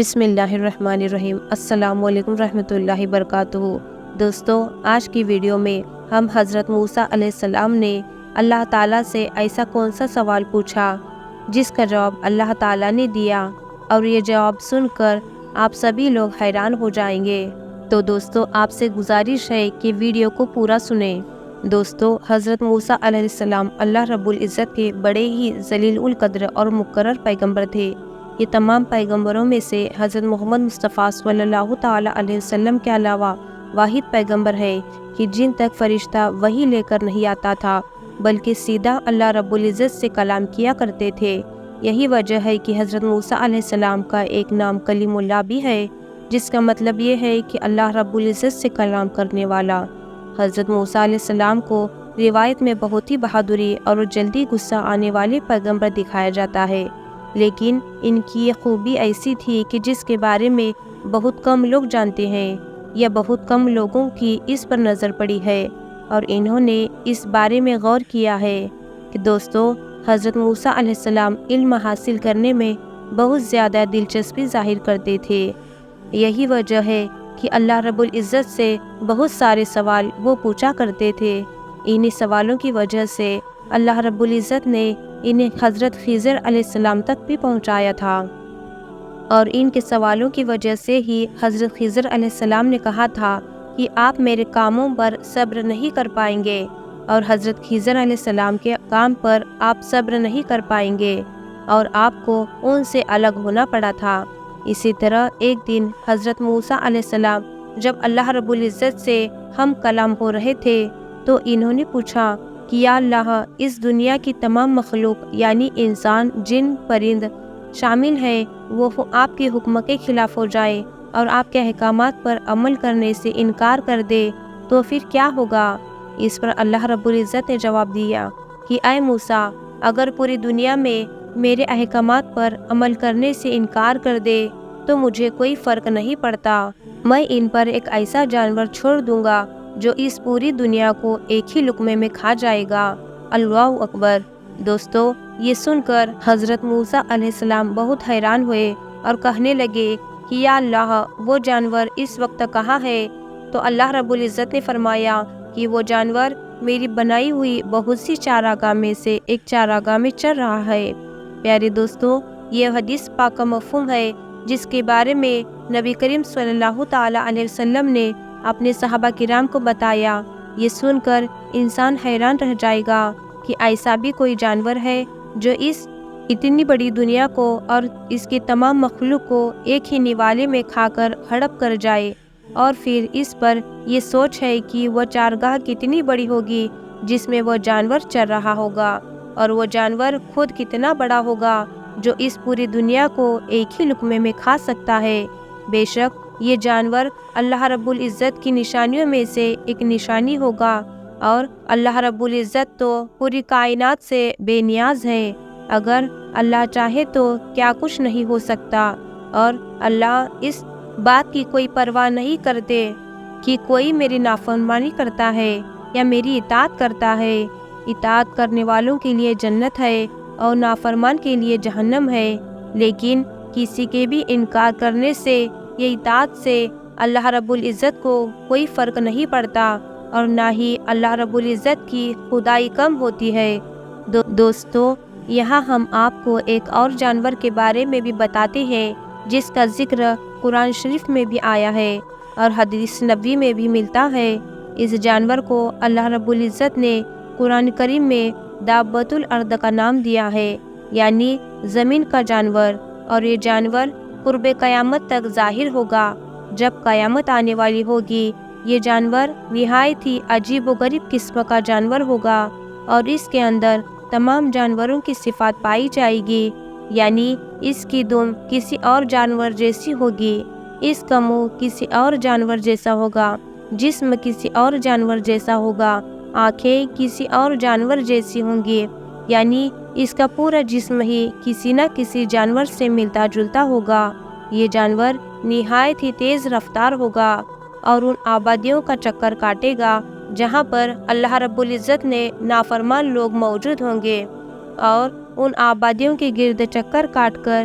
بسم اللہ الرحمن الرحیم۔ السلام علیکم رحمۃ اللہ وبرکاتہ۔ دوستو، آج کی ویڈیو میں ہم حضرت موسیٰ علیہ السلام نے اللہ تعالیٰ سے ایسا کون سا سوال پوچھا جس کا جواب اللہ تعالیٰ نے دیا، اور یہ جواب سن کر آپ سبھی لوگ حیران ہو جائیں گے۔ تو دوستو، آپ سے گزارش ہے کہ ویڈیو کو پورا سنیں۔ دوستو، حضرت موسیٰ علیہ السلام اللہ رب العزت کے بڑے ہی ذلیل القدر اور مقرر پیغمبر تھے۔ یہ تمام پیغمبروں میں سے حضرت محمد مصطفیٰ صلی اللہ تعالیٰ علیہ وسلم کے علاوہ واحد پیغمبر ہے کہ جن تک فرشتہ وحی لے کر نہیں آتا تھا، بلکہ سیدھا اللہ رب العزت سے کلام کیا کرتے تھے۔ یہی وجہ ہے کہ حضرت موسیٰ علیہ السلام کا ایک نام کلیم اللہ بھی ہے، جس کا مطلب یہ ہے کہ اللہ رب العزت سے کلام کرنے والا۔ حضرت موسیٰ علیہ السلام کو روایت میں بہت ہی بہادری اور جلدی غصہ آنے والے پیغمبر دکھایا جاتا ہے، لیکن ان کی یہ خوبی ایسی تھی کہ جس کے بارے میں بہت کم لوگ جانتے ہیں، یا بہت کم لوگوں کی اس پر نظر پڑی ہے، اور انہوں نے اس بارے میں غور کیا ہے کہ دوستو، حضرت موسیٰ علیہ السلام علم حاصل کرنے میں بہت زیادہ دلچسپی ظاہر کرتے تھے۔ یہی وجہ ہے کہ اللہ رب العزت سے بہت سارے سوال وہ پوچھا کرتے تھے۔ انہی سوالوں کی وجہ سے اللہ رب العزت نے انہیں حضرت خضر علیہ السلام تک بھی پہنچایا تھا، اور ان کے سوالوں کی وجہ سے ہی حضرت خضر علیہ السلام نے کہا تھا کہ آپ میرے کاموں پر صبر نہیں کر پائیں گے، اور حضرت خضر علیہ السلام کے کام پر آپ صبر نہیں کر پائیں گے، اور آپ کو ان سے الگ ہونا پڑا تھا۔ اسی طرح ایک دن حضرت موسیٰ علیہ السلام جب اللہ رب العزت سے ہم کلام ہو رہے تھے، تو انہوں نے پوچھا کہ یا اللہ، اس دنیا کی تمام مخلوق یعنی انسان، جن، پرند شامل ہے، وہ آپ کے حکم کے خلاف ہو جائے اور آپ کے احکامات پر عمل کرنے سے انکار کر دے تو پھر کیا ہوگا؟ اس پر اللہ رب العزت نے جواب دیا کہ اے موسیٰ، اگر پوری دنیا میں میرے احکامات پر عمل کرنے سے انکار کر دے تو مجھے کوئی فرق نہیں پڑتا، میں ان پر ایک ایسا جانور چھوڑ دوں گا جو اس پوری دنیا کو ایک ہی لقمے میں کھا جائے گا۔ اللہ اکبر۔ دوستو، یہ سن کر حضرت موسیٰ علیہ السلام بہت حیران ہوئے اور کہنے لگے کہ یا اللہ، وہ جانور اس وقت کہاں ہے؟ تو اللہ رب العزت نے فرمایا کہ وہ جانور میری بنائی ہوئی بہت سی چراگاہ میں سے ایک چراگاہ میں چر رہا ہے۔ پیارے دوستو، یہ حدیث پاک کا مفہوم ہے جس کے بارے میں نبی کریم صلی اللہ تعالیٰ علیہ وسلم نے اپنے صحابہ کرام کو بتایا۔ یہ سن کر انسان حیران رہ جائے گا کہ ایسا بھی کوئی جانور ہے جو اس اتنی بڑی دنیا کو اور اس کی تمام مخلوق کو ایک ہی نوالے میں کھا کر ہڑپ کر جائے، اور پھر اس پر یہ سوچ ہے کہ وہ چارگاہ کتنی بڑی ہوگی جس میں وہ جانور چر رہا ہوگا، اور وہ جانور خود کتنا بڑا ہوگا جو اس پوری دنیا کو ایک ہی لقمے میں کھا سکتا ہے۔ بے شک یہ جانور اللہ رب العزت کی نشانیوں میں سے ایک نشانی ہوگا، اور اللہ رب العزت تو پوری کائنات سے بے نیاز ہے۔ اگر اللہ چاہے تو کیا کچھ نہیں ہو سکتا، اور اللہ اس بات کی کوئی پرواہ نہیں کرتے کہ کوئی میری نافرمانی کرتا ہے یا میری اطاعت کرتا ہے۔ اطاعت کرنے والوں کے لیے جنت ہے اور نافرمان کے لیے جہنم ہے، لیکن کسی کے بھی انکار کرنے سے یا اطاعت سے اللہ رب العزت کو کوئی فرق نہیں پڑتا، اور نہ ہی اللہ رب العزت کی خدائی کم ہوتی ہے۔ دوستو، یہاں ہم آپ کو ایک اور جانور کے بارے میں بھی بتاتے ہیں جس کا ذکر قرآن شریف میں بھی آیا ہے اور حدیث نبوی میں بھی ملتا ہے۔ اس جانور کو اللہ رب العزت نے قرآن کریم میں دابۃ الارض کا نام دیا ہے، یعنی زمین کا جانور، اور یہ جانور قرب قیامت تک ظاہر ہوگا۔ جب قیامت آنے والی ہوگی، یہ جانور نہایت ہی عجیب و غریب قسم کا جانور ہوگا، اور اس کے اندر تمام جانوروں کی صفات پائی جائے گی، یعنی اس کی دم کسی اور جانور جیسی ہوگی، اس کا منہ کسی اور جانور جیسا ہوگا، جسم کسی اور جانور جیسا ہوگا، آنکھیں کسی اور جانور جیسی ہوں گی، یعنی اس کا پورا جسم ہی کسی نہ کسی جانور سے ملتا جلتا ہوگا۔ یہ جانور نہایت ہی تیز رفتار ہوگا اور ان آبادیوں کا چکر کاٹے گا جہاں پر اللہ رب العزت نے نافرمان لوگ موجود ہوں گے، اور ان آبادیوں کے گرد چکر کاٹ کر